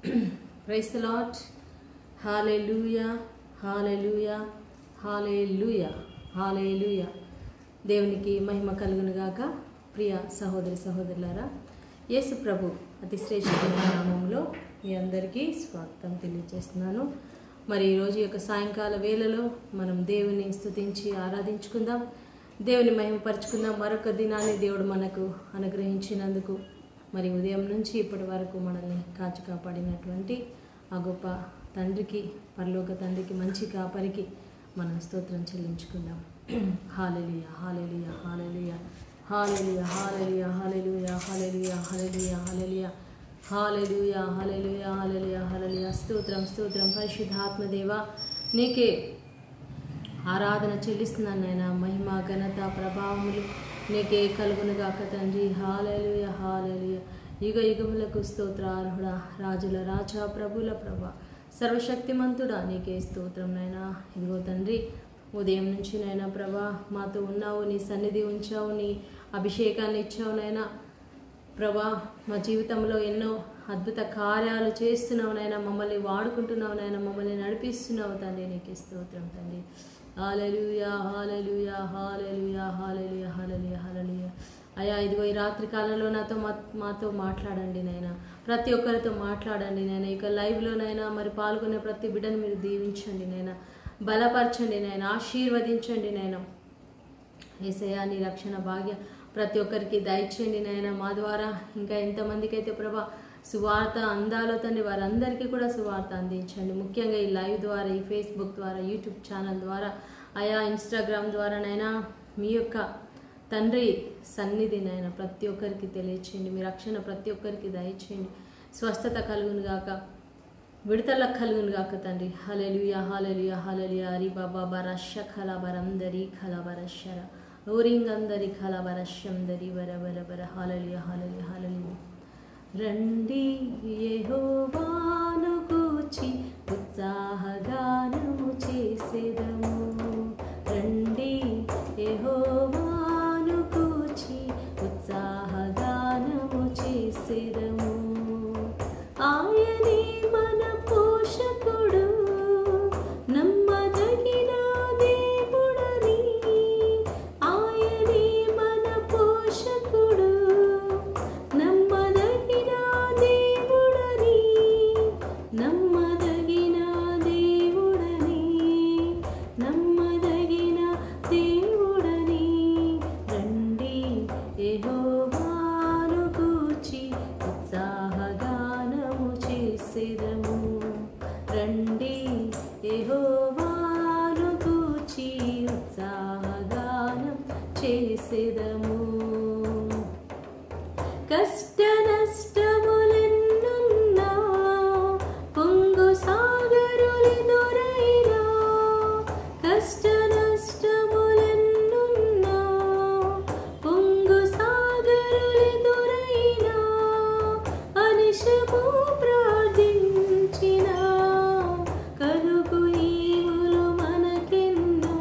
Praise the Lord. హల్లెలూయా, హల్లెలూయా, హల్లెలూయా, హల్లెలూయా. దేవునికి మహిమ కలుగును గాక. ప్రియ సహోదరి సహోదరులారా, యేసు ప్రభు అతి శ్రేష్టమైన నామంలో మీ అందరికీ స్వాగతం తెలియజేస్తున్నాను. మరి ఈరోజు యొక్క సాయంకాల వేళలో మనం దేవుని స్తుతించి ఆరాధించుకుందాం, దేవుని మహిమపరుచుకుందాం. మరొక దినాన్ని దేవుడు మనకు అనుగ్రహించినందుకు, మరి ఉదయం నుంచి ఇప్పటి వరకు మనల్ని కాచి కాపాడినటువంటి ఆ గొప్ప తండ్రికి, పరలోక తండ్రికి, మంచి కాపరికి మనం స్తోత్రం చెల్లించుకుందాం. హల్లెలూయా, హల్లెలూయా, హల్లెలూయా, హల్లెలూయా, హల్లెలూయా, హల్లెలూయా, హల్లెలూయా, హల్లెలూయా, హల్లెలూయా, హల్లెలూయా, హల్లెలూయా, హల్లెలూయా, హల్లెలూయా. స్తోత్రం, స్తోత్రం. పరిశుద్ధాత్మ దేవా, నీకే ఆరాధన చెల్లిస్తున్నాను నాయన. మహిమ, ఘనత, ప్రభావములు నీకే కలుగునుగాక తండ్రి. హల్లెలూయా, హల్లెలూయా. యుగ యుగములకు స్తోత్రార్హుడా, రాజుల రాజా, ప్రభుల ప్రభా, సర్వశక్తిమంతుడా, నీకే స్తోత్రం నాయనా. ఇదిగో తండ్రి, ఉదయం నుంచి నాయనా ప్రభా మాతో ఉన్నావు, నీ సన్నిధి ఉంచావు, నీ అభిషేకాన్ని ఇచ్చావు నాయనా ప్రభా. మా జీవితంలో ఎన్నో అద్భుత కార్యాలు చేస్తున్నావు నాయన, మమ్మల్ని వాడుకుంటున్నావు నాయన, మమ్మల్ని నడిపిస్తున్నావు తండ్రి. నీకే స్తోత్రం తండ్రి. హల్లెలూయా, హల్లెలూయా, హల్లెలూయా, హల్లెలూయా, హల్లెలూయా, హల్లెలూయా. అయ్యా, ఇదిగో ఈ రాత్రి కాలంలో మాతో మాట్లాడండి నాయన. ప్రతి ఒక్కరితో మాట్లాడండి నాయన. ఇక లైవ్లో నాయన మరి పాల్గొనే ప్రతి బిడ్డను మీరు దీవించండి నాయన, బలపరచండి నాయన, ఆశీర్వదించండి నాయన. యేసయ్యా, నీ రక్షణ భాగ్య ప్రతి ఒక్కరికి దయచేయండి నాయన. మా ద్వారా ఇంకా ఎంతమందికి అయితే ప్రభా సువార్త అందాలో తండ్రి, వారందరికీ కూడా సువార్త అందించండి. ముఖ్యంగా ఈ లైవ్ ద్వారా, ఈ ఫేస్బుక్ ద్వారా, యూట్యూబ్ ఛానల్ ద్వారా, అయా ఇన్స్టాగ్రామ్ ద్వారా నైనా మీ యొక్క తండ్రి సన్నిధి నాయన ప్రతి ఒక్కరికి తెలియచేయండి. మీ రక్షణ ప్రతి ఒక్కరికి దయచేయండి. స్వస్థత కలుగును గాక, విడుదల కలుగును గాక తండ్రి. హల్లెలూయా, హల్లెలూయా, హల్లెలూయా. హరి బాబా బరష ఖలబరందరి ఖలబరషర ఓరింగందరి ఖలబరషందరి బర బర బర. హల్లెలూయా, హల్లెలూయా, హల్లెలూయా. రండి యెహోవాను గూర్చి ఉత్సాహగానము చేసెదము. రండి యెహోవాను గూర్చి ఉత్సాహగానము చేసెదము. ఆయనే మన పోషకుడు, నమ్మదగిన దేవుడని. ఆయనే మన పోషకుడు, నమ్మదగిన దేవుడని, నమ్మదగిన దేవుడని, నమ్మదగిన దేవుడని. రండి యెహోవాను గూర్చి ఉత్సాహగానము చేసెదము. రండి యెహోవాను గూర్చి ఉత్సాహగానం చేసెదము. కష్ట నష్టములెన్నున్నా, పొంగు సాగరులెదురైనా, కష్ట నష్టములెన్నున్నా, పొంగు సాగరులెదురైనా, అనిశము ప్రార్థించినా, కలుగు ఈవులు మనకెన్నో.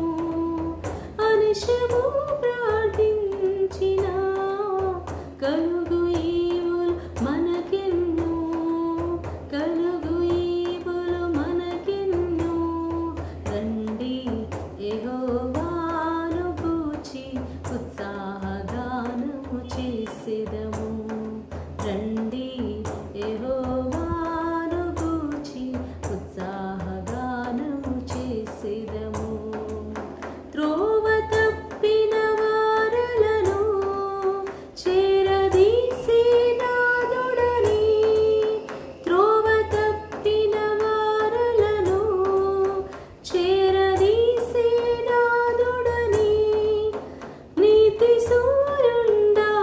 అనిశము ప్రార్థించినా, కలుగు ఈవులు మనకెన్నో, కలుగు ఈవులు మనకెన్నో. రండి యెహోవాను గూర్చి ఉత్సాహగానము చేసెదము. రండి యెహోవాను గూర్చి ఉత్సాహగానము చేసెదము. త్రోవ తప్పిన వారలను చేరదీసే నాదుడని. త్రోవ తప్పిన వారలను చేరదీసే నాదుడని. నీతి సూర్యుండాయనే,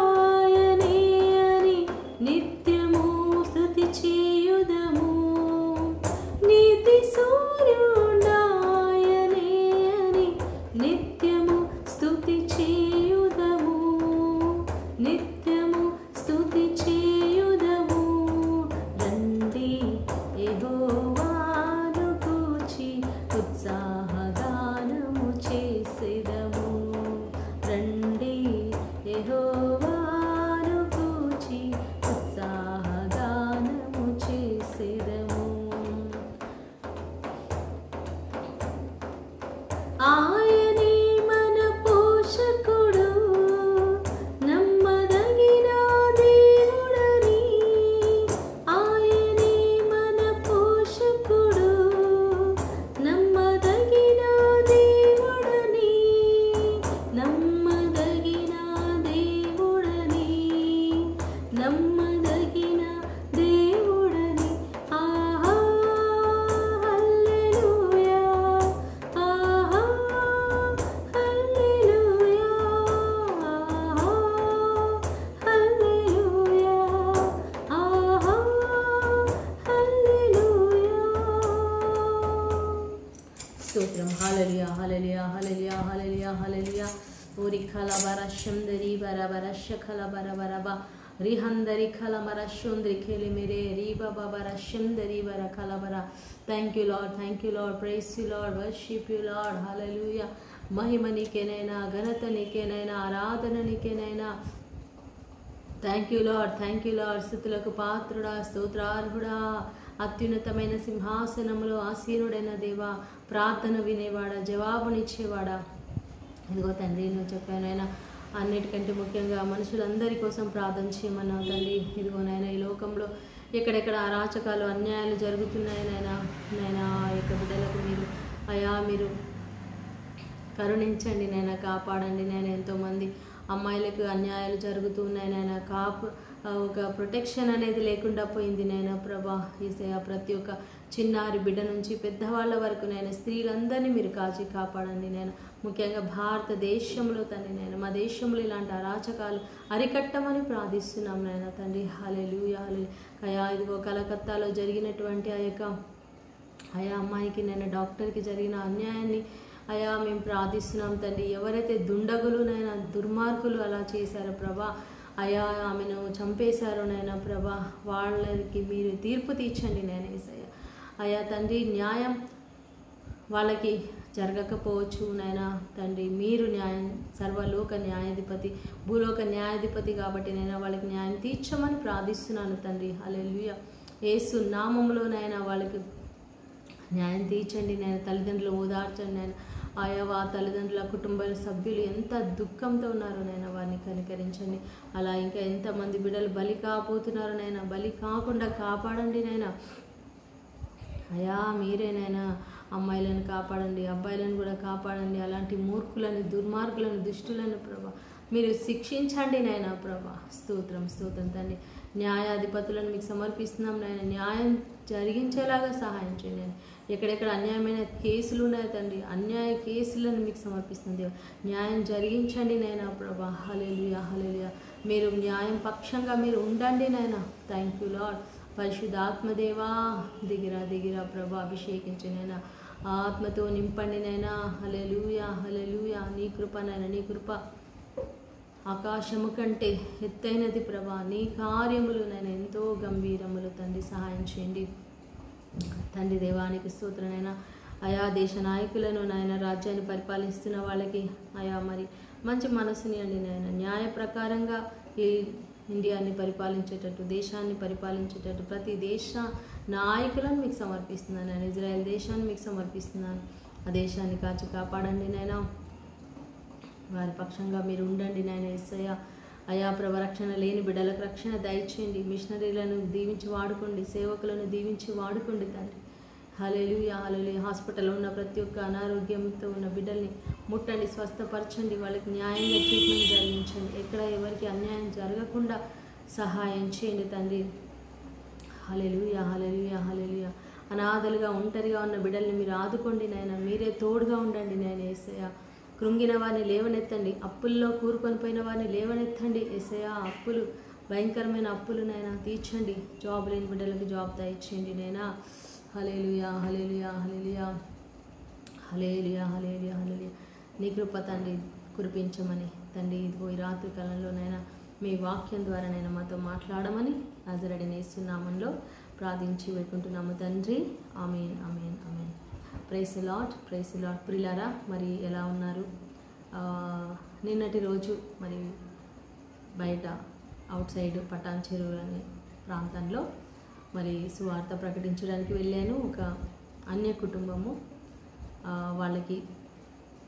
రిహోంద్రి ఖలబర శందరి బరబర శఖలబర బరబ రిహందరి ఖలమర శుంద్రి ఖేలి మేరే రీ బబర శందరి బర ఖలబర. Thank you Lord, praise you Lord, worship you Lord. హల్లెలూయా. మహిమ నీకేనైనా, ఘనత నీకేనైనా, ఆరాధన నీకేనైనా. Thank you Lord. స్తుతులకు పాత్రుడా, స్తోత్రార్హుడా, అత్యున్నతమైన సింహాసనములో ఆసీనుడైన దేవా, ప్రార్థన వినేవాడా, జవాబునిచ్చేవాడా. ఇదిగో తండ్రి, నువ్వు చెప్పానైనా అన్నిటికంటే ముఖ్యంగా మనుషులందరి కోసం ప్రార్థన చేయమన్నావు తండ్రి. ఇదిగో నాయన, ఈ లోకంలో ఎక్కడెక్కడ అరాచకాలు, అన్యాయాలు జరుగుతున్నాయి నాయన యొక్క బిడ్డలకు మీరు కరుణించండి నాయన, కాపాడండి నాయన. ఎంతోమంది అమ్మాయిలకు అన్యాయాలు జరుగుతున్నాయి నాయన, ఒక ప్రొటెక్షన్ అనేది లేకుండా పోయింది నాయన ప్రభా. యేసయ్యా, ప్రతి ఒక్క చిన్నారి బిడ్డ నుంచి పెద్దవాళ్ళ వరకు నాయన స్త్రీలందరినీ మీరు కాపాడండి నాయన. ముఖ్యంగా భారతదేశంలో తండ్రి నాయన, మా దేశంలో ఇలాంటి అరాచకాలు అరికట్టమని ప్రార్థిస్తున్నాం నాయన తండ్రి. హల్లెలూయా. అయా, ఇదిగో కలకత్తాలో జరిగినటువంటి ఆయా అమ్మాయికి నేను డాక్టర్కి జరిగిన అన్యాయాన్ని అయా మేము ప్రార్థిస్తున్నాం తండ్రి. ఎవరైతే దుండగులు నాయన, దుర్మార్గులు అలా చేశారో ప్రభా, అయా ఆమెను చంపేశారో నాయన ప్రభా, వాళ్ళకి మీరు తీర్పు తీర్చండి నాయన యేసయ్య. అయా తండ్రి, న్యాయం వాళ్ళకి జరగకపోవచ్చు నాయన తండ్రి. మీరు సర్వలోక న్యాయాధిపతి, భూలోక న్యాయాధిపతి కాబట్టి నేను వాళ్ళకి న్యాయం తీర్చమని ప్రార్థిస్తున్నాను తండ్రి. హల్లెలూయా. యేసు నామములో నాయన వాళ్ళకి న్యాయం తీర్చండి నాయన. తల్లిదండ్రులు ఓదార్చండి నాయన. ఆయా తల్లిదండ్రుల కుటుంబ సభ్యులు ఎంత దుఃఖంతో ఉన్నారో నాయన, వారిని కనికరించండి. అలా ఇంకా ఎంతమంది బిడ్డలు బలి కాబోతున్నారో నాయన, బలి కాకుండా కాపాడండి నాయన. అయా మీరేనైనా అమ్మాయిలను కాపాడండి, అబ్బాయిలను కూడా కాపాడండి. అలాంటి మూర్ఖులను, దుర్మార్గులను, దుష్టులను ప్రభా మీరు శిక్షించండి నాయన ప్రభా. స్తోత్రం తండ్రి. న్యాయాధిపతులను మీకు సమర్పిస్తున్నాం నాయన, న్యాయం జరిగించేలాగా సహాయం చేయండి. ఎక్కడెక్కడ అన్యాయమైన కేసులు ఉన్నాయి తండ్రి, అన్యాయ కేసులను మీకు సమర్పిస్తుంది దేవా, న్యాయం జరిగించండి నాయన ప్రభా. హల్లెలూయా. మీరు న్యాయం పక్షంగా మీరు ఉండండి నాయన. Thank you Lord. పరిశుద్ధాత్మదేవా, దిగిరా ప్రభా, అభిషేకించినైనా ఆత్మతో నింపండి నైనా. హల్లెలూయా. నీ కృప నైనా, నీ కృప ఆకాశము కంటే ఎత్తైనది ప్రభా. నీ కార్యములు నైనా ఎంతో గంభీరములు తండ్రి. సహాయం చేయండి తండ్రి. దేవానికి స్తోత్రనైనా. ఆయా దేశ నాయకులను నాయన, రాజ్యాన్ని పరిపాలిస్తున్న వాళ్ళకి ఆయా మరి మంచి మనసుని అండి నాయన, న్యాయ ప్రకారంగా ఈ ఇండియాని పరిపాలించేటట్టు, దేశాన్ని పరిపాలించేటట్టు ప్రతి దేశ నాయకులను మీకు సమర్పిస్తున్నాను నేను. ఇజ్రాయెల్ దేశాన్ని మీకు సమర్పిస్తున్నాను. ఆ దేశాన్ని కాపాడండి నాయన. వారి పక్షంగా మీరు ఉండండి నాయన యేసయ్య. అయా ప్రభు, రక్షణ లేని బిడ్డలకు రక్షణ దయచేయండి. మిషనరీలను దీవించి వాడుకోండి, సేవకులను దీవించి వాడుకోండి తండ్రి. హల్లెలూయా. హాస్పిటల్లో ఉన్న ప్రతి ఒక్క అనారోగ్యంతో ఉన్న బిడ్డల్ని ముట్టండి, స్వస్థపరచండి, వాళ్ళకి న్యాయంగా ట్రీట్మెంట్ జరిగించండి. ఎక్కడ ఎవరికి అన్యాయం జరగకుండా సహాయం చేయండి తండ్రి. హల్లెలూయా. అనాథలుగా ఒంటరిగా ఉన్న బిడ్డల్ని మీరు ఆదుకోండి నాయన. మీరే తోడుగా ఉండండి నాయన యేసయ్య. కృంగిన వారిని లేవనెత్తండి, అప్పుల్లో కూరుకొని పోయిన వారిని లేవనెత్తండి యేసయ్య. అప్పులు, భయంకరమైన అప్పులు నైనా తీర్చండి. జాబ్ లేని బిడ్డలకు జాబ్ దయచేయండి నైనా. హల్లెలూయా. నీ కృప తండ్రి కురిపించమని తండ్రి. ఇదిగో ఈ రాత్రి కాలంలోనైనా మీ వాక్యం ద్వారా నైనా మాతో మాట్లాడమని నజరేయుడైన యేసు నామములో ప్రార్థించి వేడుకుంటున్నాము తండ్రి. ఆమేన్. Praise the Lord. ప్రియులారా, మరి ఎలా ఉన్నారు? నిన్నటి రోజు మరి బయట అవుట్ సైడ్ పటాన్ చెరువు అనే ప్రాంతంలో మరి సువార్త ప్రకటించడానికి వెళ్ళాను. ఒక అన్య కుటుంబము, వాళ్ళకి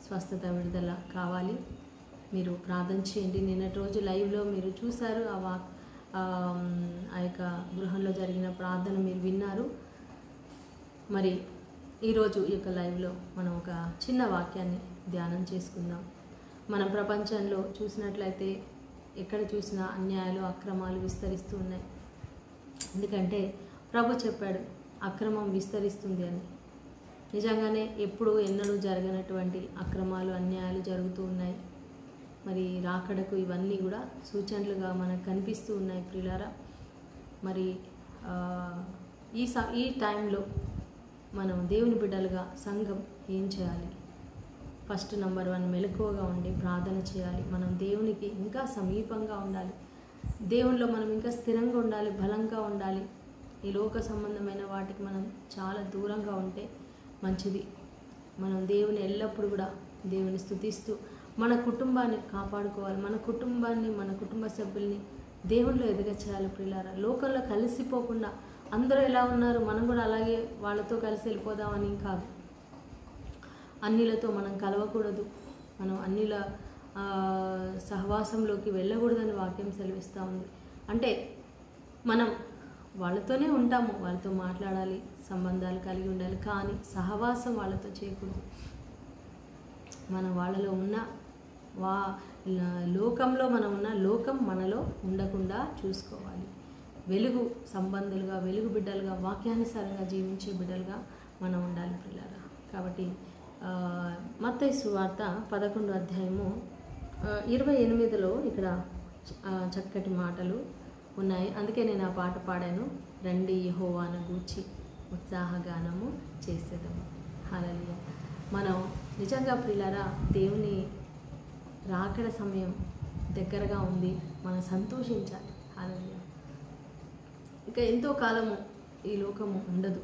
స్వస్థత, విడుదల కావాలి, మీరు ప్రార్థన చేయండి. నిన్నటి రోజు లైవ్లో మీరు చూశారు. ఆ యొక్క గృహంలో జరిగిన ప్రార్థన మీరు విన్నారు. మరి ఈరోజు ఈ యొక్క లైవ్లో మనం ఒక చిన్న వాక్యాన్ని ధ్యానం చేసుకుందాం. మన ప్రపంచంలో చూసినట్లయితే ఎక్కడ చూసినా అన్యాయాలు, అక్రమాలు విస్తరిస్తూ ఉన్నాయి. ఎందుకంటే ప్రభు చెప్పాడు, అక్రమం విస్తరిస్తుంది అని. నిజంగానే ఎప్పుడు ఎన్నడూ జరగనటువంటి అక్రమాలు, అన్యాయాలు జరుగుతూ ఉన్నాయి. మరి రాకడకు ఇవన్నీ కూడా సూచనలుగా మనకు కనిపిస్తూ ఉన్నాయి ప్రియులారా. మరి ఈ టైంలో మనం దేవుని బిడ్డలుగా సంఘం ఏం చేయాలి? ఫస్ట్ నంబర్ 1 మెలకువగా ఉండి ప్రార్థన చేయాలి. మనం దేవునికి ఇంకా సమీపంగా ఉండాలి. దేవునిలో మనం ఇంకా స్థిరంగా ఉండాలి, బలంగా ఉండాలి. ఈ లోక సంబంధమైన వాటికి మనం చాలా దూరంగా ఉంటే మంచిది. మనం దేవుని ఎల్లప్పుడూ కూడా దేవుని స్తుతిస్తూ మన కుటుంబాన్ని కాపాడుకోవాలి. మన కుటుంబాన్ని, మన కుటుంబ సభ్యుల్ని దేవునిలో ఎదగచేయాలి. ప్రియులారా, లోకంలో కలిసిపోకుండా అందరూ ఎలా ఉన్నారు మనం కూడా అలాగే వాళ్ళతో కలిసి వెళ్ళిపోదామని కాదు. అన్నిలతో మనం కలవకూడదు, మనం అన్నిల సహవాసంలోకి వెళ్ళకూడదని వాక్యం సెలవిస్తూ ఉంది. అంటే మనం వాళ్ళతోనే ఉంటాము, వాళ్ళతో మాట్లాడాలి, సంబంధాలు కలిగి ఉండాలి, కానీ సహవాసం వాళ్ళతో చేయకూడదు. మనం వాళ్ళలో ఉన్న లోకంలో మనం ఉన్న లోకం మనలో ఉండకుండా చూసుకోవాలి. వెలుగు సంబంధులుగా, వెలుగు బిడ్డలుగా, వాక్యానుసారంగా జీవించే బిడ్డలుగా మనం ఉండాలి పిల్లరా. కాబట్టి మత్తయి సువార్త 11వ అధ్యాయము 28లో ఇక్కడ చక్కటి మాటలు ఉన్నాయి. అందుకే నేను ఆ పాట పాడాను. రండి యెహోవాను గూర్చి ఉత్సాహగానము చేసేదము. హల్లెలూయా. మనం నిజంగా ప్రియులారా, దేవుని రాకడ సమయం దగ్గరగా ఉంది, మనం సంతోషించాలి. హల్లెలూయా. ఇక ఎంతో కాలము ఈ లోకము ఉండదు,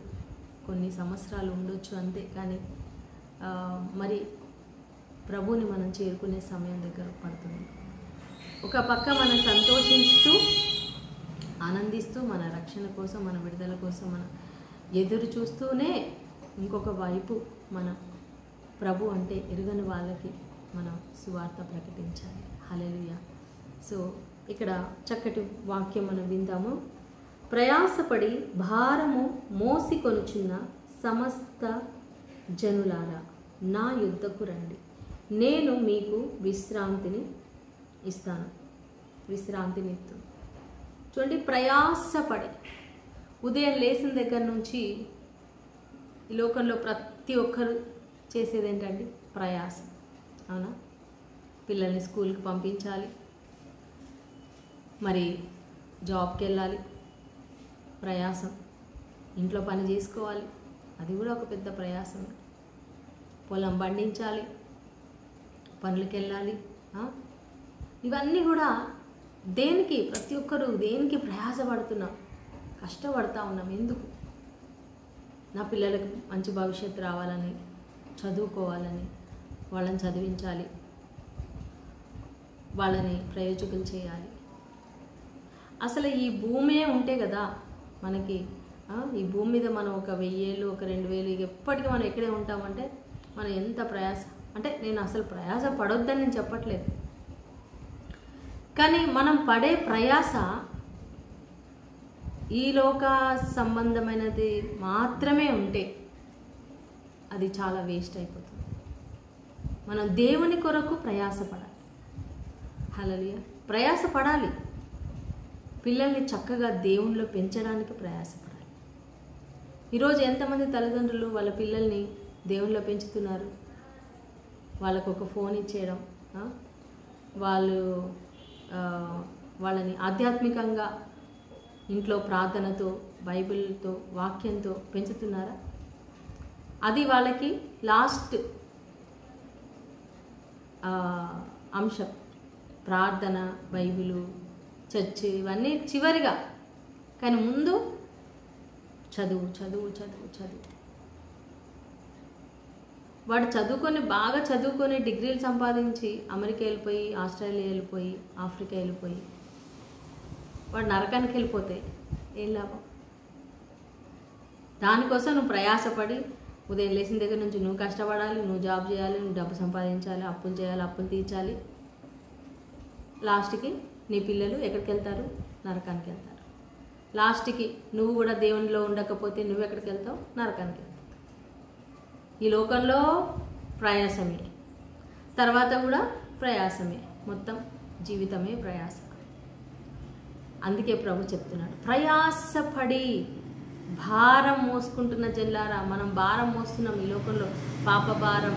కొన్ని సంవత్సరాలు ఉండొచ్చు అంతే. కానీ మరి ప్రభువుని మనం చేరుకునే సమయం దగ్గర పడుతుంది. ఒక పక్క మనం సంతోషిస్తూ ఆనందిస్తూ మన రక్షణ కోసం, మన విడుదల కోసం మనం ఎదురు చూస్తూనే ఇంకొక వైపు మనం ప్రభు అంటే ఎరుగని వాళ్ళకి మనం సువార్త ప్రకటించాలి. హల్లెలూయా. సో ఇక్కడ చక్కటి వాక్యం మనం విందాము. ప్రయాసపడి భారము మోసికొనుచున్న సమస్త జనులారా నా యుద్ధకు రండి, నేను మీకు విశ్రాంతిని ఇస్తాను. విశ్రాంతిని ఇస్తాను. చూడండి, ప్రయాసపడి ఉదయం లేచిన దగ్గర నుంచి ఈ లోకంలో ప్రతి ఒక్కరు చేసేది ఏంటండి? ప్రయాసం. అవునా? పిల్లల్ని స్కూల్కి పంపించాలి, మరి జాబ్కి వెళ్ళాలి, ప్రయాసం. ఇంట్లో పని చేసుకోవాలి, అది కూడా ఒక పెద్ద ప్రయాసం. పొలం పండించాలి, పనులకు వెళ్ళాలి. ఇవన్నీ కూడా దేనికి? ప్రతి ఒక్కరు దేనికి ప్రయాసపడుతున్నాం, కష్టపడతా ఉన్నాం. ఎందుకు? నా పిల్లలకు మంచి భవిష్యత్తు రావాలని, చదువుకోవాలని, వాళ్ళని చదివించాలి, వాళ్ళని ప్రయోజకులు చేయాలి. అసలు ఈ భూమే ఉంటే కదా మనకి, ఈ భూమి మీద మనం ఒక 1000 ఏళ్ళు, ఒక 2000 ఎప్పటికీ మనం ఎక్కడే ఉంటామంటే మనం ఎంత ప్రయాస. అంటే నేను అసలు ప్రయాస పడొద్దని నేను చెప్పట్లేదు, కానీ మనం పడే ప్రయాస ఈ లోక సంబంధమైనది మాత్రమే ఉంటే అది చాలా వేస్ట్ అయిపోతుంది. మనం దేవుని కొరకు ప్రయాసపడాలి. హల్లెలూయా. ప్రయాసపడాలి. పిల్లల్ని చక్కగా దేవునిలో పెంచడానికి ప్రయాసపడాలి. ఈరోజు ఎంతమంది తల్లిదండ్రులు వాళ్ళ పిల్లల్ని దేవునిలో పెంచుతున్నారు? వాళ్ళకు ఒక ఫోన్ ఇచ్చేయడం, వాళ్ళని ఆధ్యాత్మికంగా ఇంట్లో ప్రార్థనతో, బైబిల్తో, వాక్యంతో పెంచుతున్నారా? అది వాళ్ళకి లాస్ట్ అంశం. ప్రార్థన, బైబిలు, చర్చ్ ఇవన్నీ చివరిగా, కానీ ముందు చదువు చదువు చదువు చదువు. వాడు చదువుకొని, బాగా చదువుకొని డిగ్రీలు సంపాదించి అమెరికా వెళ్ళిపోయి, ఆస్ట్రేలియా వెళ్ళిపోయి, ఆఫ్రికా వెళ్ళిపోయి వాడు నరకానికి వెళ్ళిపోతే ఏం లాభం? దానికోసం నువ్వు ప్రయాసపడి ఉదయం లేచిన దగ్గర నుంచి నువ్వు కష్టపడాలి, నువ్వు జాబ్ చేయాలి, నువ్వు డబ్బు సంపాదించాలి, అప్పులు చేయాలి, అప్పులు తీర్చాలి. లాస్ట్కి నీ పిల్లలు ఎక్కడికి వెళ్తారు? నరకానికి వెళ్తారు. లాస్ట్కి నువ్వు కూడా దేవునిలో ఉండకపోతే నువ్వు ఎక్కడికి వెళ్తావు? నరకానికి వెళ్తావు. ఈ లోకంలో ప్రయాసమే, తర్వాత కూడా ప్రయాసమే, మొత్తం జీవితమే ప్రయాస. అందుకే ప్రభు చెప్తున్నాడు, ప్రయాసపడి భారం మోసుకుంటున్న జల్లారా. మనం భారం మోస్తున్నాం ఈ లోకంలో. పాప భారం,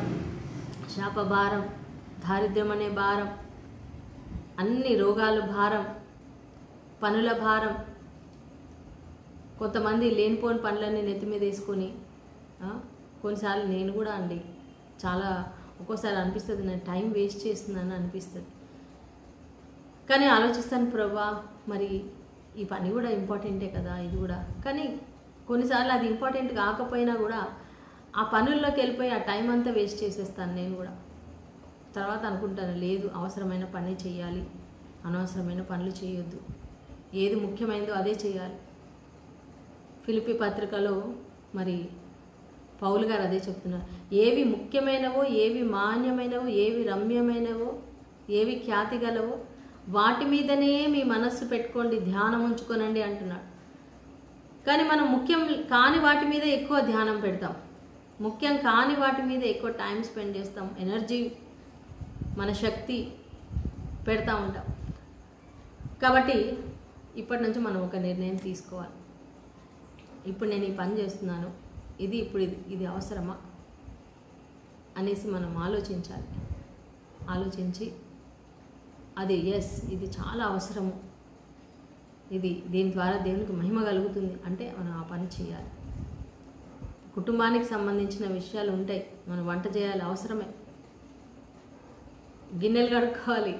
శాప భారం, దారిద్ర్యం అనే భారం, అన్ని రోగాలు భారం, పనుల భారం. కొంతమంది లేనిపోని పనులన్నీ నెత్తి మీద వేసుకొని, కొన్నిసార్లు నేను కూడా అండి చాలా ఒక్కోసారి అనిపిస్తుంది నేను టైం వేస్ట్ చేస్తున్నాను అనిపిస్తుంది. కానీ ఆలోచిస్తాను ప్రభా మరి ఈ పని కూడా ఇంపార్టెంటే కదా ఇది కూడా. కానీ కొన్నిసార్లు అది ఇంపార్టెంట్ కాకపోయినా కూడా ఆ పనుల్లోకి వెళ్ళిపోయి ఆ టైం అంతా వేస్ట్ చేసేస్తాను నేను కూడా. తర్వాత అనుకుంటాను లేదు అవసరమైన పని చేయాలి, అనవసరమైన పనులు చేయొద్దు, ఏది ముఖ్యమైనదో అదే చేయాలి. ఫిలిప్పీ పత్రికలో మరి పౌలు గారు అదే చెప్తున్నారు. ఏవి ముఖ్యమైనవో, ఏవి మాన్యమైనవో, ఏవి రమ్యమైనవో, ఏవి ఖ్యాతి గలవో వాటి మీదనే మీ మనస్సు పెట్టుకోండి, ధ్యానం ఉంచుకోనండి అంటున్నాడు. కానీ మనం ముఖ్యం కాని వాటి మీద ఎక్కువ ధ్యానం పెడతాం, ముఖ్యం కాని వాటి మీద ఎక్కువ టైం స్పెండ్ చేస్తాం, ఎనర్జీ మన శక్తి పెడతా ఉంటాం. కాబట్టి ఇప్పటి నుంచి మనం ఒక నిర్ణయం తీసుకోవాలి. ఇప్పుడు నేను ఈ పని చేస్తున్నాను, ఇది అవసరమా అనేసి మనం ఆలోచించాలి. ఆలోచించి అది ఇది చాలా అవసరము, దీని ద్వారా దేవునికి మహిమ కలుగుతుంది అంటే మనం ఆ పని చేయాలి. కుటుంబానికి సంబంధించిన విషయాలు ఉంటాయి, మనం వంట చేయాలి అవసరమే, గిన్నెలు కడుక్కోవాలి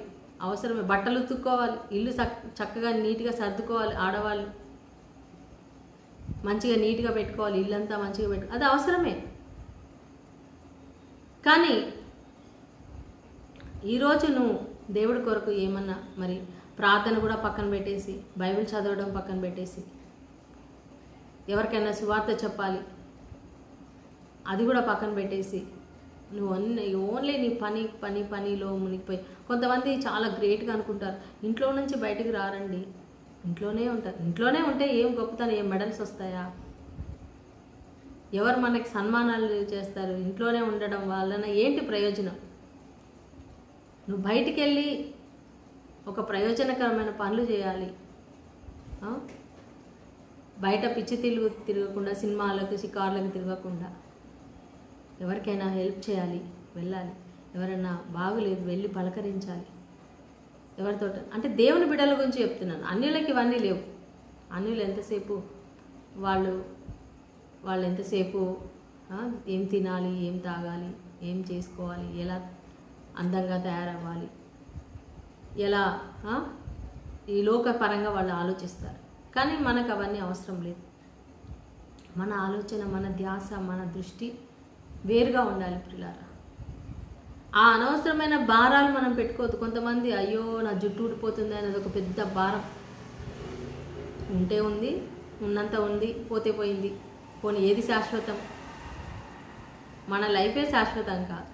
అవసరమే, బట్టలు ఉతుక్కోవాలి, ఇల్లు చక్కగా నీట్గా సర్దుకోవాలి, ఆడవాళ్ళు మంచిగా నీట్గా పెట్టుకోవాలి, ఇల్లంతా మంచిగా అది అవసరమే. కానీ ఈరోజు నువ్వు దేవుడి కొరకు ఏమన్నా మరి ప్రార్థన కూడా పక్కన పెట్టేసి, బైబిల్ చదవడం పక్కన పెట్టేసి, ఎవరికైనా సువార్త చెప్పాలి అది కూడా పక్కన పెట్టేసి నువ్వు ఓన్లీ నీ పనిలో మునిగిపోయి. కొంతమంది చాలా గ్రేట్గా అనుకుంటారు, ఇంట్లో నుంచి బయటికి రారండి, ఇంట్లోనే ఉంటారు. ఇంట్లోనే ఉంటే ఏం గొప్పతనం, ఏం మెడల్స్ వస్తాయా, ఎవరు మనకి సన్మానాలు చేస్తారు, ఇంట్లోనే ఉండడం వలన ఏంటి ప్రయోజనం? నువ్వు బయటికి వెళ్ళి ఒక ప్రయోజనకరమైన పనులు చేయాలి. బయట పిచ్చి తిరగకుండా, సినిమాలకు షికార్లకు తిరగకుండా, ఎవరికైనా హెల్ప్ చేయాలి, వెళ్ళాలి. ఎవరైనా బాగులేదు వెళ్ళి పలకరించాలి ఎవరితో. అంటే దేవుని బిడ్డల గురించి చెప్తున్నాను, అన్యులకి ఇవన్నీ లేవు. అన్యులు ఎంతసేపు వాళ్ళు ఎంతసేపు ఏం తినాలి, ఏం తాగాలి, ఏం చేసుకోవాలి, ఎలా అందంగా తయారవ్వాలి, ఎలా ఈ లోకపరంగా వాళ్ళు ఆలోచిస్తారు. కానీ మనకు అవన్నీ అవసరం లేదు. మన ఆలోచన, మన ధ్యాస, మన దృష్టి వేరుగా ఉండాలి ప్రియులారా. ఆ అనవసరమైన భారాలు మనం పెట్టుకోవద్దు. కొంతమంది అయ్యో నా జుట్టు ఊడిపోతుంది అనేది ఒక పెద్ద భారం. ఉంటే ఉంది, ఉన్నంత ఉంది, పోతే పోయింది. పోనీ ఏది శాశ్వతం? మన లైఫే శాశ్వతం కాదు.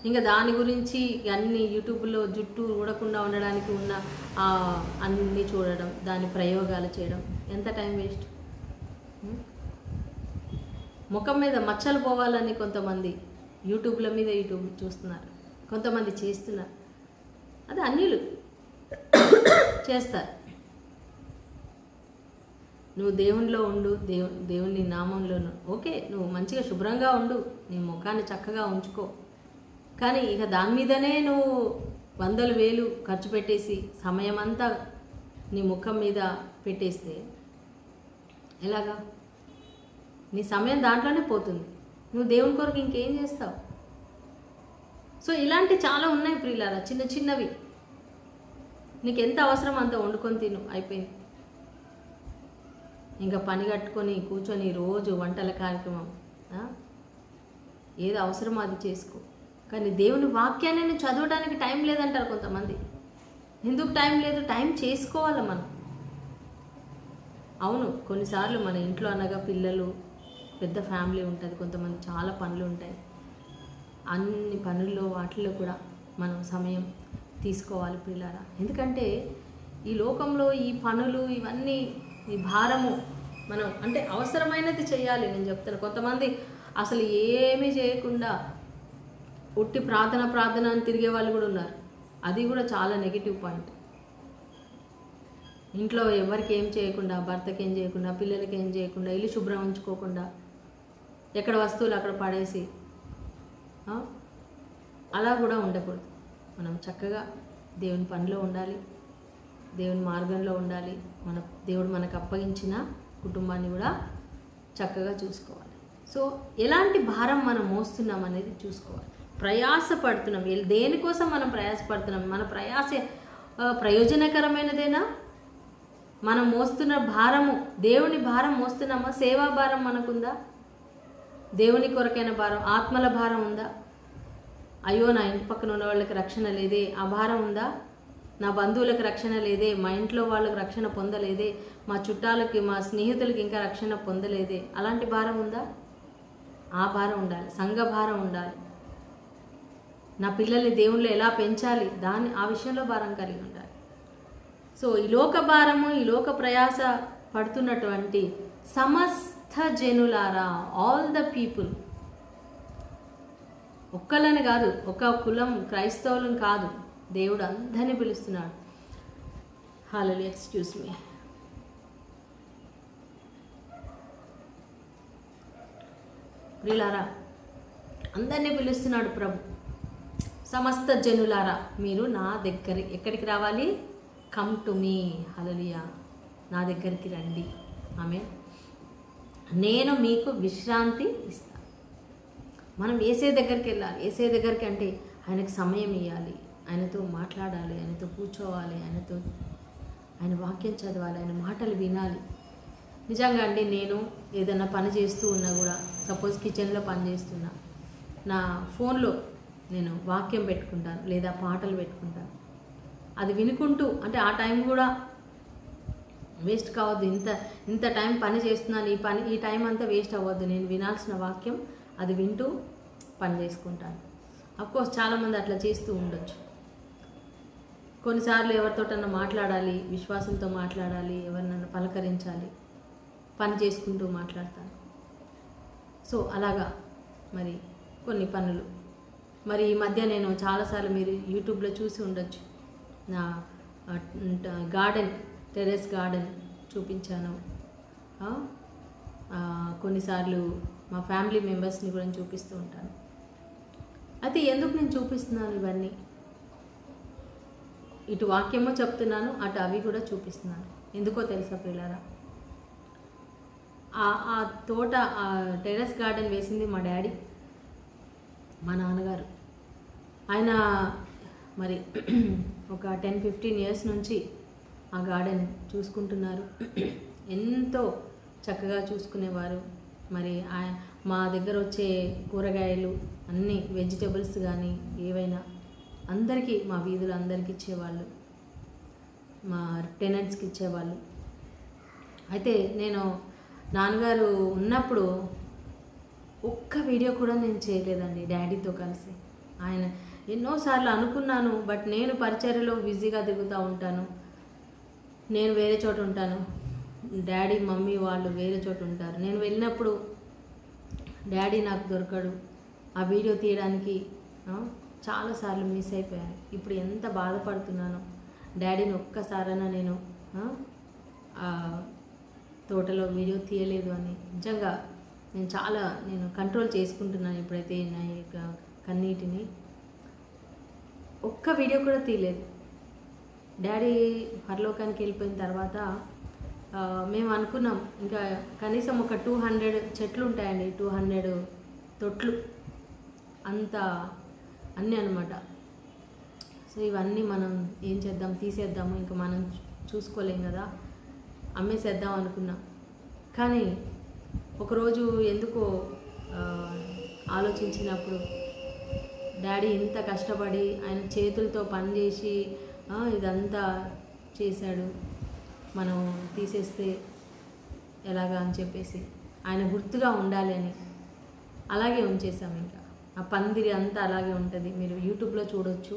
ఇంకా దాని గురించి అన్ని యూట్యూబ్లో జుట్టు ఊడకుండా ఉండడానికి ఉన్న అన్నీ చూడడం, దాని ప్రయోగాలు చేయడం, ఎంత టైం వేస్ట్. ముఖం మీద మచ్చలు పోవాలని కొంతమంది యూట్యూబ్ చూస్తున్నారు, కొంతమంది చేస్తున్నారు. అది అన్యులు చేస్తారు. నువ్వు దేవునిలో ఉండు, దేవుని నామంలోను ఓకే, నువ్వు మంచిగా శుభ్రంగా ఉండు, నీ ముఖాన్ని చక్కగా ఉంచుకో. కానీ ఇక దాని మీదనే నువ్వు 100,000 ఖర్చు పెట్టేసి సమయం అంతా నీ ముఖం మీద పెట్టేస్తే ఎలాగా? నీ సమయం దాంట్లోనే పోతుంది. నువ్వు దేవుని కొరకు ఇంకేం చేస్తావు? సో ఇలాంటి చాలా ఉన్నాయి ప్రియులారా, చిన్న చిన్నవి. నీకు ఎంత అవసరం అంత వండుకొని తిను, అయిపోయింది. ఇంకా పని కట్టుకొని కూర్చొని రోజు వంటల కార్యక్రమం, ఏది అవసరమో అది చేసుకో. కానీ దేవుని వాక్యాన్ని చదవడానికి టైం లేదంటారు కొంతమంది. ఎందుకు టైం లేదు? టైం చేసుకోవాలి మనం. అవును, కొన్నిసార్లు మన ఇంట్లో అనగా పిల్లలు, పెద్ద ఫ్యామిలీ ఉంటుంది, కొంతమంది చాలా పనులు ఉంటాయి. అన్ని పనుల్లో వాటిల్లో కూడా మనం సమయం తీసుకోవాలి పిల్లారా. ఎందుకంటే ఈ లోకంలో ఈ పనులు ఇవన్నీ, ఈ భారము మనం అంటే అవసరమైనది చేయాలి. నేను చెప్తాను, కొంతమంది అసలు ఏమీ చేయకుండా ఉట్టి ప్రార్థన అని తిరిగే వాళ్ళు కూడా ఉన్నారు. అది కూడా చాలా నెగిటివ్ పాయింట్. ఇంట్లో ఎవరికి ఏం చేయకుండా, భర్తకి ఏం చేయకుండా, పిల్లలకి ఏం చేయకుండా, ఇల్లు శుభ్రం ఉంచుకోకుండా, ఎక్కడ వస్తువులు అక్కడ పడేసి అలా కూడా ఉండకూడదు. మనం చక్కగా దేవుని పనిలో ఉండాలి, దేవుని మార్గంలో ఉండాలి. దేవుడు మనకు అప్పగించిన కుటుంబాన్ని కూడా చక్కగా చూసుకోవాలి. సో ఎలాంటి భారం మనం మోస్తున్నాం అనేది చూసుకోవాలి. ప్రయాసపడుతున్నాం. దేనికోసం మనం ప్రయాసపడుతున్నాం? మన ప్రయాస ప్రయోజనకరమైనదేనా? మనం మోస్తున్న భారము దేవుని భారం మోస్తున్నామా? సేవా భారం మనకుందా? దేవుని కొరకైన భారం, ఆత్మల భారం ఉందా? అయ్యో నా ఇంటి పక్కన ఉన్న వాళ్ళకి రక్షణ లేదే, ఆ భారం ఉందా? నా బంధువులకు రక్షణ లేదే, మా ఇంట్లో వాళ్ళకి రక్షణ పొందలేదే, మా చుట్టాలకి మా స్నేహితులకి ఇంకా రక్షణ పొందలేదే, అలాంటి భారం ఉందా? ఆ భారం ఉండాలి. సంఘ భారం ఉండాలి. నా పిల్లల్ని దేవుళ్ళు ఎలా పెంచాలి, ఆ విషయంలో భారం కలిగి ఉండాలి. సో ఈ లోక భారము, ఈ లోక ప్రయాస పడుతున్నటువంటి సమస్త జనులారా, ఆల్ ద పీపుల్, ఒక్కళ్ళని కాదు, ఒక కులం క్రైస్తవులను కాదు, దేవుడు అందరినీ పిలుస్తున్నాడు. హల్లెలూయా. Excuse me. ప్రియులారా, అందరినీ పిలుస్తున్నాడు ప్రభు. సమస్త జనులారా, మీరు నా ఎక్కడికి రావాలి? Come to me. హల్లెలూయా. నా దగ్గరికి రండి. ఆమేన్. నేను మీకు విశ్రాంతి ఇస్తాను. మనం యేసే దగ్గరికి వెళ్ళాలి. యేసే దగ్గరికి అంటే ఆయనకు సమయం ఇవ్వాలి, ఆయనతో మాట్లాడాలి, ఆయనతో కూర్చోవాలి, ఆయన వాక్యం చదవాలి, ఆయన మాటలు వినాలి. నిజంగా అండి, నేను ఏదైనా పని చేస్తూ ఉన్నా కూడా, సపోజ్ కిచెన్లో పని చేస్తున్నా, నా ఫోన్లో నేను వాక్యం పెట్టుకుంటాను లేదా పాటలు పెట్టుకుంటాను. అది వినుకుంటూ, అంటే ఆ టైం కూడా వేస్ట్ కావద్దు. ఇంత టైం పని చేస్తున్నాను, ఈ టైం అంతా వేస్ట్ అవ్వద్దు. నేను వినాల్సిన వాక్యం అది వింటూ పని చేసుకుంటాను. అఫ్కోర్స్ చాలామంది అట్లా చేస్తూ ఉండొచ్చు. కొన్నిసార్లు ఎవరితోటన్నా మాట్లాడాలి, విశ్వాసంతో మాట్లాడాలి, ఎవరినన్నా పలకరించాలి, పని చేసుకుంటూ మాట్లాడతాను. సో అలాగా మరి కొన్ని పనులు. మరి ఈ మధ్య నేను చాలాసార్లు మీరు యూట్యూబ్లో చూసి ఉండొచ్చు, నా టెర్రస్ గార్డెన్ చూపించాను. కొన్నిసార్లు మా ఫ్యామిలీ మెంబర్స్ని కూడా చూపిస్తూ ఉంటాను. అయితే ఎందుకు నేను చూపిస్తున్నాను ఇవన్నీ? ఇటు వాక్యమో చెప్తున్నాను, అటు అవి కూడా చూపిస్తున్నాను. ఎందుకో తెలుసా ప్రియులారా? ఆ తోట, ఆ టెర్రస్ గార్డెన్ వేసింది మా డాడీ, మా నాన్నగారు. ఆయన మరి ఒక 10-15 ఇయర్స్ నుంచి ఆ గార్డెన్ చూసుకుంటున్నారు. ఎంతో చక్కగా చూసుకునేవారు. మరి మా దగ్గర వచ్చే కూరగాయలు అన్నీ, వెజిటబుల్స్ కానీ ఏవైనా అందరికీ, మా వీధులు అందరికీ ఇచ్చేవాళ్ళు, మా టెనెంట్స్కి ఇచ్చేవాళ్ళు. అయితే నేను నాన్నగారు ఉన్నప్పుడు ఒక్క వీడియో కూడా నేను చేయలేదండి డాడీతో కలిసి. ఆయన ఎన్నోసార్లు అనుకున్నాను, బట్ నేను పరిచర్యలో బిజీగా తిరుగుతూ ఉంటాను. నేను వేరే చోట ఉంటాను, డాడీ మమ్మీ వాళ్ళు వేరే చోట ఉంటారు. నేను వెళ్ళినప్పుడు డాడీ నాకు దొరకడు. ఆ వీడియో తీయడానికి చాలాసార్లు మిస్ అయిపోయాను. ఇప్పుడు ఎంత బాధపడుతున్నానో, డాడీని ఒక్కసారైనా నేను తోటలో వీడియో తీయలేదు అని. నిజంగా నేను కంట్రోల్ చేసుకుంటున్నాను ఇప్పుడైతే నా యొక్క కన్నీటిని. ఒక్క వీడియో కూడా తీయలేదు. డాడీ పరలోకానికి వెళ్ళిపోయిన తర్వాత మేము అనుకున్నాం, ఇంకా కనీసం ఒక 200 చెట్లు ఉంటాయండి, 200 తొట్లు అంతా అన్నీ అనమాట. సో ఇవన్నీ మనం ఏం చేద్దాం, తీసేద్దాము, ఇంకా మనం చూసుకోలేం కదా, అమ్మేసేద్దాం అనుకున్నాం. కానీ ఒకరోజు ఎందుకో ఆలోచించినప్పుడు, డాడీ ఇంత కష్టపడి ఆయన చేతులతో పనిచేసి ఇదంతా చేశాడు, మనం తీసేస్తే ఎలాగా అని చెప్పేసి ఆయన గుర్తుగా ఉండాలి అని అలాగే ఉంచేసాం. ఇంకా ఆ పందిరి అంతా అలాగే ఉంటుంది, మీరు యూట్యూబ్లో చూడొచ్చు.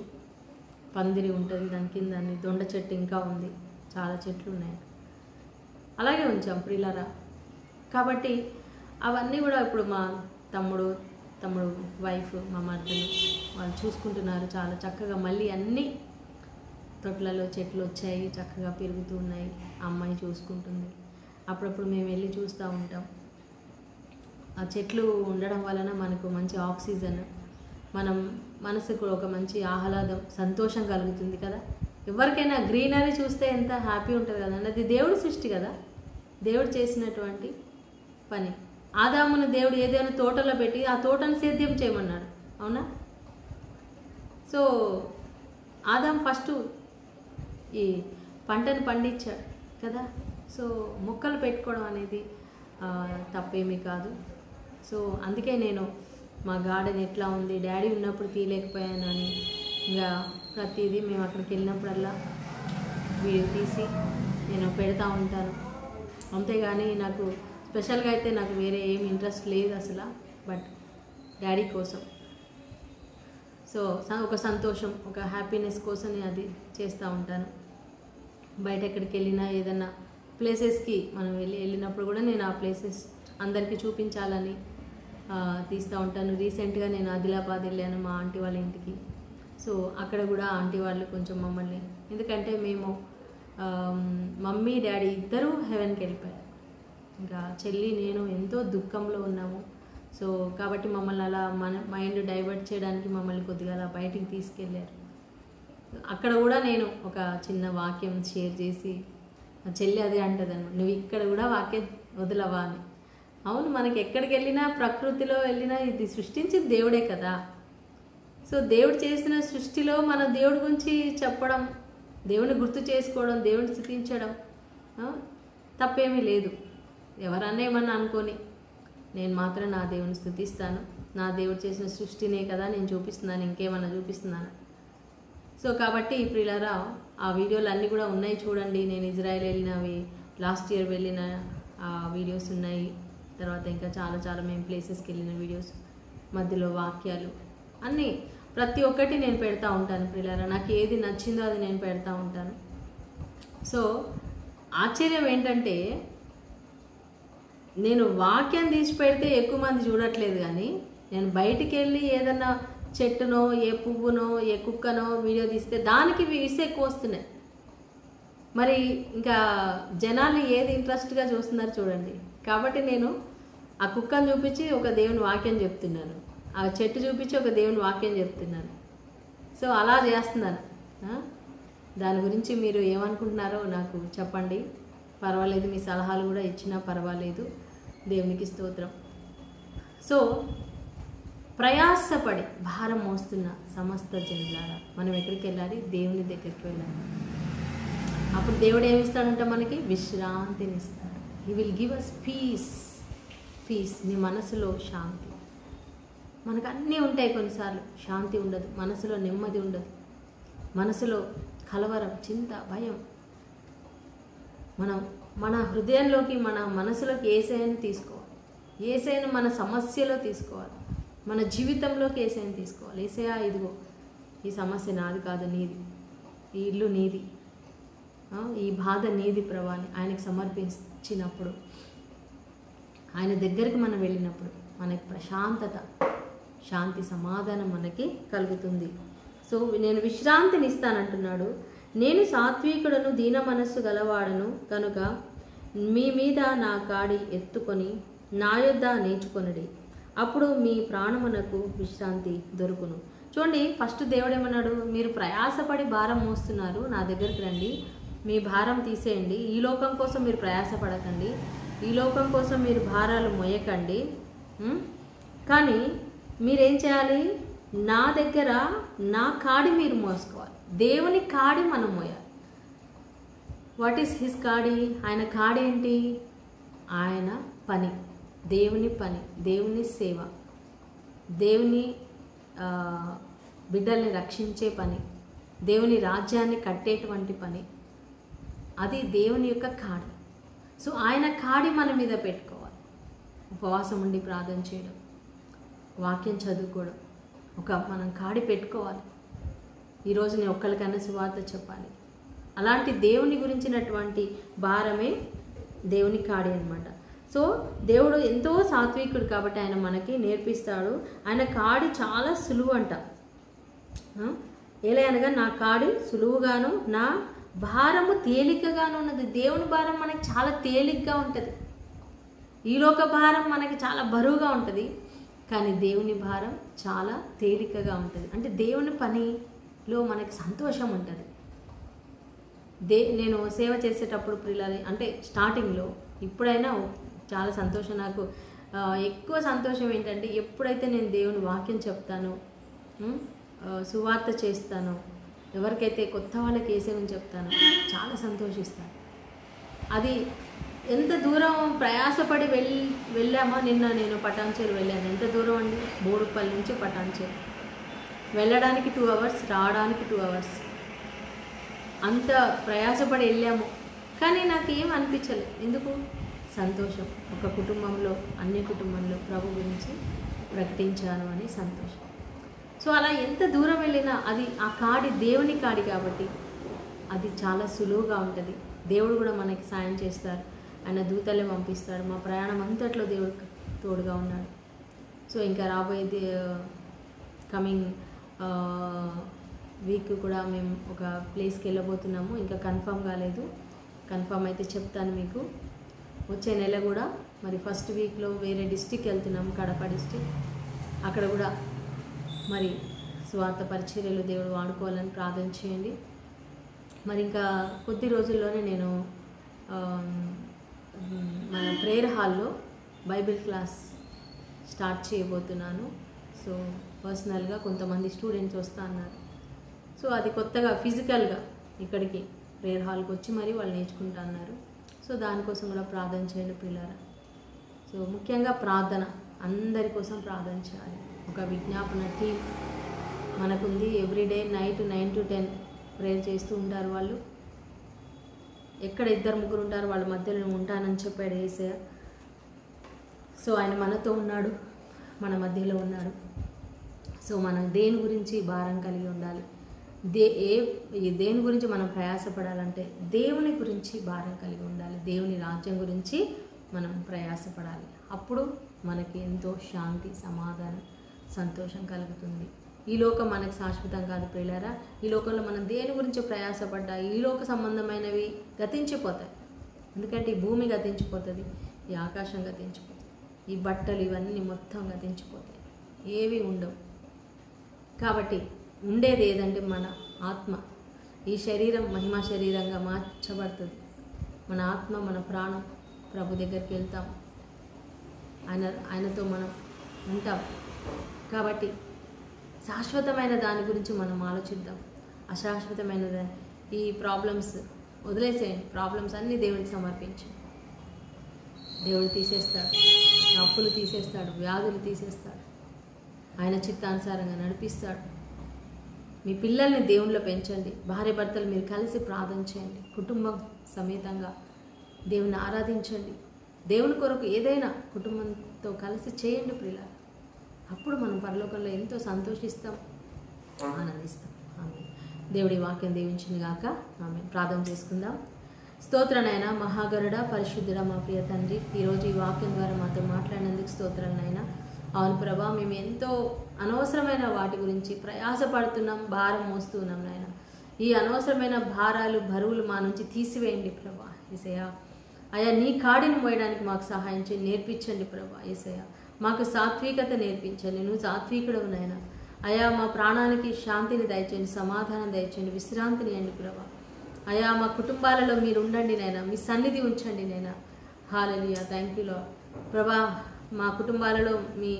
పందిరి ఉంటుంది, దాని కింద దొండ చెట్టు ఇంకా ఉంది, చాలా చెట్లు ఉన్నాయి, అలాగే ఉంచాం ప్రియులారా. కాబట్టి అవన్నీ కూడా ఇప్పుడు మా తమ్ముడు వైఫ్, మా మర్దలు వాళ్ళు చూసుకుంటున్నారు చాలా చక్కగా. మళ్ళీ అన్నీ తొట్లలో చెట్లు వచ్చాయి, చక్కగా పెరుగుతూ ఉన్నాయి, అమ్మాయి చూసుకుంటుంది. అప్పుడప్పుడు మేము వెళ్ళి చూస్తూ ఉంటాం. ఆ చెట్లు ఉండడం వలన మనకు మంచి ఆక్సిజన్, మనం మనసుకు ఒక మంచి ఆహ్లాదం, సంతోషం కలుగుతుంది కదా. ఎవరికైనా గ్రీనరీ చూస్తే ఎంత హ్యాపీ ఉంటుంది కదండి. అది దేవుడి సృష్టి కదా, దేవుడు చేసినటువంటి పని. ఆదామును దేవుడు ఏదైనా తోటలో పెట్టి ఆ తోటను సేద్యం చేయమన్నాడు, అవునా? సో ఆదాం ఫస్ట్ ఈ పంటను పండించాడు కదా. సో మొక్కలు పెట్టుకోవడం అనేది తప్పేమీ కాదు. సో అందుకే నేను మా గార్డెన్ ఎట్లా ఉంది, డాడీ ఉన్నప్పుడు తీయలేకపోయానని ఇంకా ప్రతిదీ మేము అక్కడికి వెళ్ళినప్పుడల్లా వీడియో తీసి నేను పెడతా ఉంటాను. అంతేగాని నాకు స్పెషల్గా అయితే నాకు వేరే ఏం ఇంట్రెస్ట్ లేదు అసలు. బట్ డాడీ కోసం, సో ఒక సంతోషం, ఒక హ్యాపీనెస్ కోసం నేను అది చేస్తూ ఉంటాను. బయట ఎక్కడికి వెళ్ళినా ఏదన్నా ప్లేసెస్కి మనం వెళ్ళినప్పుడు కూడా నేను ఆ ప్లేసెస్ అందరికీ చూపించాలని తీస్తూ ఉంటాను. రీసెంట్గా నేను ఆదిలాబాద్ వెళ్ళాను మా ఆంటీ వాళ్ళ ఇంటికి. సో అక్కడ కూడా ఆంటీ వాళ్ళు కొంచెం మమ్మల్ని, ఎందుకంటే మేము మమ్మీ డాడీ ఇద్దరూ హెవెన్కి వెళ్ళిపోయారు, ఇంకా చెల్లి నేను ఎంతో దుఃఖంలో ఉన్నాము. సో కాబట్టి మమ్మల్ని అలా మన మైండ్ డైవర్ట్ చేయడానికి మమ్మల్ని కొద్దిగా అలా బయటికి తీసుకెళ్ళారు. అక్కడ కూడా నేను ఒక చిన్న వాక్యం షేర్ చేసి, చెల్లి అదే అంటదన్నమాట, నువ్వు ఇక్కడ కూడా వాక్యం వదలవా అని. అవును, మనకి ఎక్కడికి వెళ్ళినా ప్రకృతిలో వెళ్ళినా ఇది సృష్టించింది దేవుడే కదా. సో దేవుడు చేసిన సృష్టిలో మన దేవుడి గురించి చెప్పడం, దేవుని గుర్తు చేసుకోవడం, దేవుని స్తుతించడం తప్పేమీ లేదు. ఎవరన్నా ఏమన్నా అనుకొని, నేను మాత్రం నా దేవుని స్తుతిస్తాను. నా దేవుడు చేసిన సృష్టినే కదా నేను చూపిస్తున్నాను, ఇంకేమన్నా చూపిస్తున్నాను. సో కాబట్టి ప్రియులారా, ఆ వీడియోలు అన్నీ కూడా ఉన్నాయి, చూడండి. నేను ఇజ్రాయెల్ వెళ్ళినవి, లాస్ట్ ఇయర్ వెళ్ళిన ఆ వీడియోస్ ఉన్నాయి. తర్వాత ఇంకా చాలా చాలా మేము ప్లేసెస్కి వెళ్ళిన వీడియోస్, మధ్యలో వాక్యాలు అన్నీ ప్రతి ఒక్కటి నేను పెడతా ఉంటాను ప్రియులారా. నాకు ఏది నచ్చిందో అది నేను పెడతా ఉంటాను. సో ఆశ్చర్యం ఏంటంటే, నేను వాక్యం తీసి పెడితే ఎక్కువ మంది చూడట్లేదు, కానీ నేను బయటికి వెళ్ళి ఏదన్నా చెట్టునో ఏ పువ్వునో ఏ కుక్కనో వీడియో తీస్తే దానికి వ్యూస్ ఎక్కువ వస్తున్నాయి. మరి ఇంకా జనాలు ఏది ఇంట్రెస్ట్గా చూస్తున్నారు చూడండి. కాబట్టి నేను ఆ కుక్కను చూపించి ఒక దేవుని వాక్యం చెప్తున్నాను, ఆ చెట్టు చూపించి ఒక దేవుని వాక్యం చెప్తున్నాను. సో అలా చేస్తున్నాను. దాని గురించి మీరు ఏమనుకుంటున్నారో నాకు చెప్పండి, పర్వాలేదు. మీ సలహాలు కూడా ఇచ్చినా పర్వాలేదు. దేవునికి స్తోత్రం. సో ప్రయాసపడి భారం మోస్తున్న సమస్త జనులారా, మనం ఎక్కడికి వెళ్ళాలి? దేవుని దగ్గరికి వెళ్ళాలి. అప్పుడు దేవుడు ఏమిస్తాడంటే మనకి విశ్రాంతిని ఇస్తాడు. He will give us peace. Peace, నీ మనసులో శాంతి. మనకు అన్నీ ఉంటాయి, కొన్నిసార్లు శాంతి ఉండదు, మనసులో నెమ్మది ఉండదు, మనసులో కలవరం, చింత, భయం. మనం మన హృదయంలోకి, మన మనసులోకి యేసయ్యను తీసుకోవాలి. యేసయ్యను మన సమస్యలో తీసుకోవాలి, మన జీవితంలోకి యేసయ్యను తీసుకోవాలి. యేసయ్యా, ఇదిగో ఈ సమస్య నాది కాదు, నీది. ఈ ఇల్లు నీది, ఈ బాధ నీది ప్రభా అని ఆయనకు సమర్పించినప్పుడు, ఆయన దగ్గరికి మనం వెళ్ళినప్పుడు మనకి ప్రశాంతత, శాంతి, సమాధానం మనకి కలుగుతుంది. సో నేను విశ్రాంతిని ఇస్తానంటున్నాడు. నేను సాత్వికుడను, దీన మనస్సు గలవాడను కనుక మీ మీద నా కాడి ఎత్తుకొని నా యొద్ద నేర్చుకొనుడి, అప్పుడు మీ ప్రాణమునకు విశ్రాంతి దొరుకును. చూడండి, ఫస్ట్ దేవుడు ఏమన్నాడు? మీరు ప్రయాసపడి భారం మోస్తున్నారు, నా దగ్గరికి రండి, మీ భారం తీసేయండి. ఈ లోకం కోసం మీరు ప్రయాసపడకండి, ఈ లోకం కోసం మీరు భారాలు మోయకండి. కానీ మీరేం చేయాలి? నా దగ్గర నా కాడి మీరు మోసుకోవాలి. దేవుని కాడి మనం మోయాలి. వాట్ ఈస్ హిస్ కాడి? ఆయన కాడి ఏంటి? ఆయన పని, దేవుని పని, దేవుని సేవ, దేవుని బిడ్డల్ని రక్షించే పని, దేవుని రాజ్యాన్ని కట్టేటువంటి పని, అది దేవుని యొక్క కాడి. సో ఆయన కాడి మన మీద పెట్టుకోవాలి. ఉపవాసం ఉండి ప్రార్థన చేయడం, వాక్యం చదువుకోవడం, మనం కాడి పెట్టుకోవాలి. ఈరోజు నేను ఒక్కరికైనా సువార్త చెప్పాలి. అలాంటి దేవుని గురించినటువంటి భారమే దేవుని కాడి అన్నమాట. సో దేవుడు ఎంతో సాత్వికుడు కాబట్టి ఆయన మనకి నేర్పిస్తాడు. ఆయన కాడి చాలా సులువు అంట. ఎలా అనగా, నా కాడి సులువుగాను నా భారము తేలికగాను ఉన్నది. దేవుని భారం మనకి చాలా తేలికగా ఉంటుంది. ఈ లోక భారం మనకి చాలా బరువుగా ఉంటుంది, కానీ దేవుని భారం చాలా తేలికగా ఉంటుంది. అంటే దేవుని పనిలో మనకి సంతోషం ఉంటుంది. నేను సేవ చేసేటప్పుడు పిల్లలు అంటే స్టార్టింగ్లో, ఇప్పుడైనా చాలా సంతోషం. నాకు ఎక్కువ సంతోషం ఏంటంటే, ఎప్పుడైతే నేను దేవుని వాక్యం చెప్తానో, సువార్త చేస్తానో, ఎవరికైతే కొత్త వాళ్ళకి వేసేమని చెప్తానో చాలా సంతోషిస్తాను. అది ఎంత దూరం ప్రయాసపడి వెళ్ళామో. నిన్న నేను పటాన్చేరు వెళ్ళాను. ఎంత దూరం అండి? బోడుపల్లి నుంచి పటాన్చేరు వెళ్ళడానికి 2 hours, రావడానికి 2 hours. అంత ప్రయాసపడి వెళ్ళాము. కానీ నాకు ఏం అనిపించలేదు. ఎందుకు? సంతోషం. ఒక కుటుంబంలో, అన్ని కుటుంబంలో ప్రభు గురించి ప్రకటించాను అని సంతోషం. సో అలా ఎంత దూరం వెళ్ళినా అది ఆ కాడి దేవుని కాడి కాబట్టి అది చాలా సులువుగా ఉంటుంది. దేవుడు కూడా మనకి సాయం చేస్తారు. ఆయన దూతలే పంపిస్తాడు. మా ప్రయాణం అంతట్లో దేవుడు తోడుగా ఉన్నాడు. సో ఇంకా రాబోయేది కమింగ్ వీక్ కూడా మేము ఒక ప్లేస్కి వెళ్ళబోతున్నాము. ఇంకా కన్ఫర్మ్ కాలేదు. కన్ఫర్మ్ అయితే చెప్తాను మీకు. వచ్చే నెల కూడా మరి ఫస్ట్ వీక్లో వేరే డిస్టిక్ వెళ్తున్నాము, కడప డిస్టిక్. అక్కడ కూడా మరి స్వార్థ పరిచర్యలు దేవుడు వాడుకోవాలని ప్రార్థన చేయండి. మరి ఇంకా కొద్ది రోజుల్లోనే నేను మన ప్రేయర్ హాల్లో బైబిల్ క్లాస్ స్టార్ట్ చేయబోతున్నాను. సో పర్సనల్గా కొంతమంది స్టూడెంట్స్ వస్తా అన్నారు. సో అది కొత్తగా ఫిజికల్గా ఇక్కడికి ప్రేయర్ హాల్కి వచ్చి మరి వాళ్ళు నేర్చుకుంటా అన్నారు. సో దానికోసం కూడా ప్రార్థన చేయండి పిల్లరా. సో ముఖ్యంగా ప్రార్థన, అందరి కోసం ప్రార్థన చేయాలి. ఒక విజ్ఞాపన టీం మనకుంది. ఎవ్రీడే నైట్ 9 to 10 ప్రేయర్ చేస్తూ ఉంటారు వాళ్ళు. ఎక్కడ 2-3 ఉంటారు, వాళ్ళ మధ్యలో నేను ఉంటానని చెప్పాడు యేసయ్య. సో ఆయన మనతో ఉన్నాడు, మన మధ్యలో ఉన్నాడు. సో మనం దేని గురించి భారం కలిగి ఉండాలి? దేని గురించి మనం ప్రయాసపడాలంటే దేవుని గురించి భారం కలిగి ఉండాలి. దేవుని రాజ్యం గురించి మనం ప్రయాసపడాలి. అప్పుడు మనకి ఎంతో శాంతి, సమాధానం, సంతోషం కలుగుతుంది. ఈ లోకం మనకు శాశ్వతం కాదు ప్రియులారా. ఈ లోకంలో మనం దేని గురించి ప్రయాసపడ్డా ఈ లోక సంబంధమైనవి గతించిపోతాయి. ఎందుకంటే ఈ భూమి గతించిపోతుంది, ఈ ఆకాశం గతించిపోతుంది, ఈ బట్టలు ఇవన్నీ మొత్తం గతించిపోతాయి, ఏవి ఉండవు. కాబట్టి ఉండేది ఏదంటే మన ఆత్మ. ఈ శరీరం మహిమా శరీరంగా మార్చబడుతుంది. మన ఆత్మ, మన ప్రాణం ప్రభు దగ్గరికి వెళ్తాం, ఆయనతో మనం ఉంటాం. కాబట్టి శాశ్వతమైన దాని గురించి మనం ఆలోచిద్దాం. అశాశ్వతమైన ఈ ప్రాబ్లమ్స్ వదిలేసేయండి. ప్రాబ్లమ్స్ అన్నీ దేవుడికి సమర్పించు. దేవుడు తీసేస్తాడు, అప్పులు తీసేస్తాడు, వ్యాధులు తీసేస్తాడు, ఆయన చిత్తానుసారంగా నడిపిస్తాడు. మీ పిల్లల్ని దేవునిలో పెంచండి. భార్య భర్తలు మీరు కలిసి ప్రార్థన చేయండి. కుటుంబం సమేతంగా దేవుని ఆరాధించండి. దేవుని కొరకు ఏదైనా కుటుంబంతో కలిసి చేయండి ప్రియుల. అప్పుడు మనం పరలోకంలో ఎంతో సంతోషిస్తాం, ఆనందిస్తాం. ఆమె దేవుడి వాక్యం దీవించును గాక. ఆమె ప్రార్థన చేసుకుందాం. స్తోత్రనైనా మహాగరుడ, పరిశుద్ధుడ, మా ప్రియ తండ్రి, ఈరోజు ఈ వాక్యం ద్వారా మాతో మాట్లాడినందుకు స్తోత్రాలనైనా. అవును ప్రభా, మేము ఎంతో అనవసరమైన వాటి గురించి ప్రయాసపడుతున్నాం, భారం మోస్తున్నాం నాయన. ఈ అనవసరమైన భారాలు, బరువులు మా నుంచి తీసివేయండి ప్రభా. యేసయ్యా, అయా నీ కాడిని మోయడానికి మాకు సహాయం చేయండి, నేర్పించండి ప్రభా. యేసయ్యా, మాకు సాత్వికత నేర్పించండి. నువ్వు సాత్వికుడవు నాయన. అయా మా ప్రాణానికి శాంతిని దయచేయండి, సమాధానం దయచేయండి, విశ్రాంతిని ఇవ్వండి ప్రభా. అయా మా కుటుంబాలలో మీరు ఉండండి నాయన, మీ సన్నిధి ఉంచండి నాయన. హల్లెలూయా, థ్యాంక్ యూ లార్డ్. ప్రభా, మా కుటుంబాలలో మీ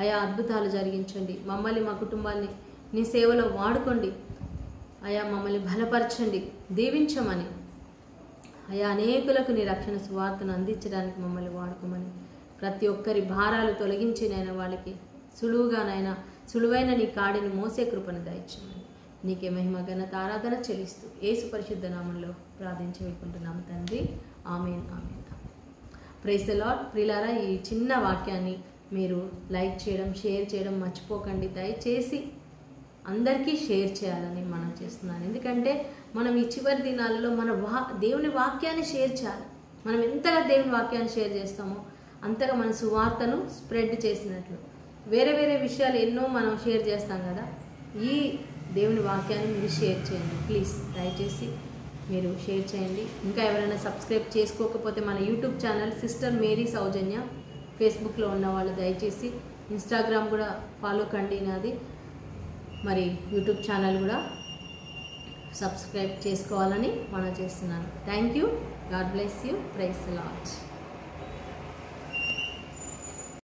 అయా అద్భుతాలు జరిగించండి. మమ్మల్ని, మా కుటుంబాన్ని నీ సేవలో వాడుకోండి. అయా మమ్మల్ని బలపరచండి, దీవించమని. అయా అనేకులకు నీ రక్షణ సువార్తను అందించడానికి మమ్మల్ని వాడుకోమని. ప్రతి ఒక్కరి భారాలు తొలగించి నైనా వాళ్ళకి సులువుగానైనా సులువైన నీ కాడిని మోసే కృపను దయచేయమని నీకే మహిమ ఘనత ఆరాధన చెల్లిస్తూ యేసు పరిశుద్ధ నామంలో ప్రార్థించి వేడుకుంటున్నాము తండ్రి. ఆమేన్, ఆమేన్. Praise the Lord. ప్రియులారా, ఈ చిన్న వాక్యాన్ని మీరు లైక్ చేయడం, షేర్ చేయడం మర్చిపోకండి. దయచేసి అందరికీ షేర్ చేయాలని మనం చేస్తున్నాను. ఎందుకంటే మనం ఈ చివరి దినాలలో మన దేవుని వాక్యాన్ని షేర్ చేయాలి. మనం ఎంతగా దేవుని వాక్యాన్ని షేర్ చేస్తామో అంతగా మన సువార్తను స్ప్రెడ్ చేసినట్లు. వేరే వేరే విషయాలు ఎన్నో మనం షేర్ చేస్తాం కదా, ఈ దేవుని వాక్యాన్ని మీరు షేర్ చేయండి ప్లీజ్. దయచేసి మీరు షేర్ చేయండి. ఇంకా ఎవరైనా సబ్స్క్రైబ్ చేసుకోకపోతే మన యూట్యూబ్ ఛానల్ సిస్టర్ మేరీ సౌజన్య, ఫేస్బుక్లో ఉన్న వాళ్ళు దయచేసి ఇన్స్టాగ్రామ్ కూడా ఫాలో కండి నాది. మరి యూట్యూబ్ ఛానల్ కూడా సబ్స్క్రైబ్ చేసుకోవాలని మనం చేస్తున్నాను. Thank you. God bless you. Praise the lord.